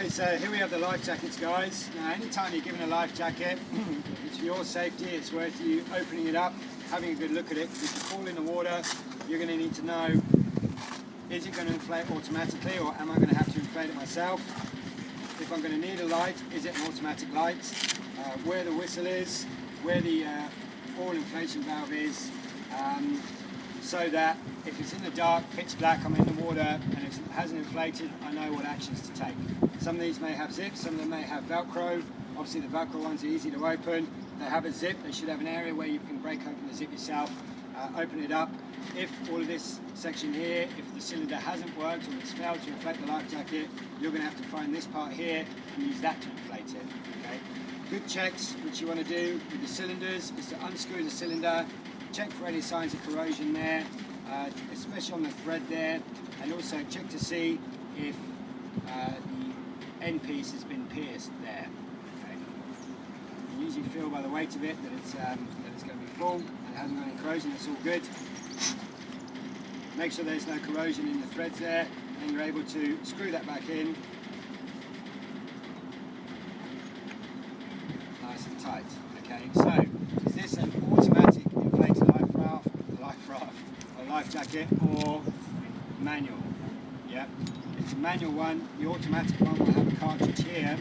Okay, so here we have the life jackets, guys. Now, anytime you're given a life jacket, it's for your safety, it's worth you opening it up, having a good look at it. If you fall in the water, you're going to need to know, is it going to inflate automatically, or am I going to have to inflate it myself? If I'm going to need a light, is it an automatic light? Where the whistle is, where the oil inflation valve is, so that if it's in the dark, pitch black, I'm in the water and it hasn't inflated, I know what actions to take. Some of these may have zips, some of them may have Velcro. Obviously the Velcro ones are easy to open. They have a zip, they should have an area where you can break open the zip yourself, open it up. If all of this section here, if the cylinder hasn't worked or it's failed to inflate the life jacket, you're going to have to find this part here and use that to inflate it. Okay? Good checks which you want to do with the cylinders is to unscrew the cylinder, check for any signs of corrosion there, especially on the thread there, and also check to see if the end piece has been pierced there. Okay. You can usually feel by the weight of it that it's going to be full and it hasn't got any corrosion. That's all good. Make sure there's no corrosion in the threads there, and you're able to screw that back in nice and tight. Okay, so is this an automatic inflated life jacket or manual? Yeah, it's a manual one. The automatic one will have a cartridge here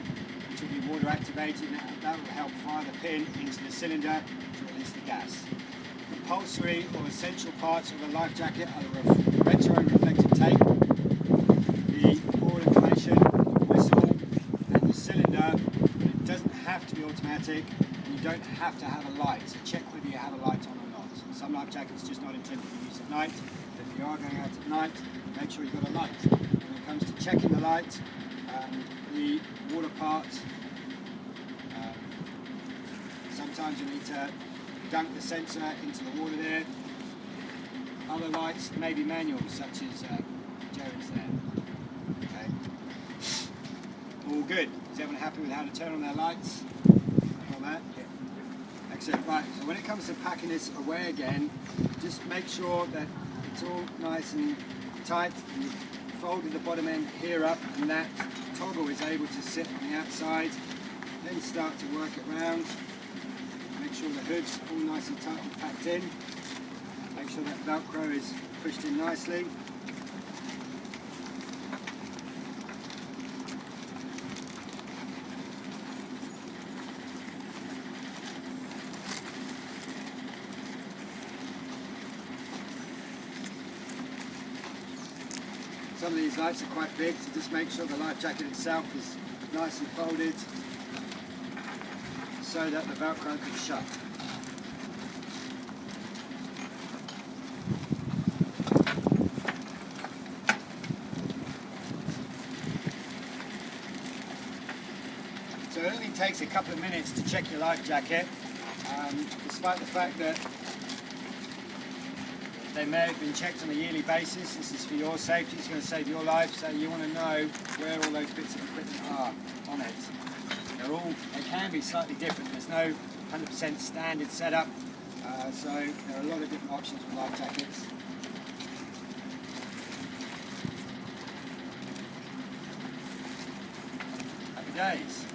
which will be water activated, and that will help fire the pin into the cylinder to release the gas. Compulsory or essential parts of a life jacket are the retro-reflective tape, the oil inflation, the whistle and the cylinder. It doesn't have to be automatic, and you don't have to have a light, so check whether you have a light on or not. Some life jackets are just not intended for use at night. If you are going out at night, make sure you've got a light. When it comes to checking the light, the water part, sometimes you need to dunk the sensor into the water there. Other lights may be manual, such as Jerry's there. Okay. All good. Is everyone happy with how to turn on their lights? All that? Yeah. Excellent. Right, so when it comes to packing this away again, just make sure that it's all nice and tight. And you've folded the bottom end here up, and that toggle is able to sit on the outside. Then start to work it round. Make sure the hood's all nice and tight and packed in. Make sure that Velcro is pushed in nicely. Some of these lights are quite big, so just make sure the life jacket itself is nice and folded so that the Velcro can shut. So it only takes a couple of minutes to check your life jacket, despite the fact that they may have been checked on a yearly basis. This is for your safety, it's going to save your life, so you want to know where all those bits of equipment are on it. They can be slightly different. There's no 100% standard setup, so there are a lot of different options for life jackets. Happy days.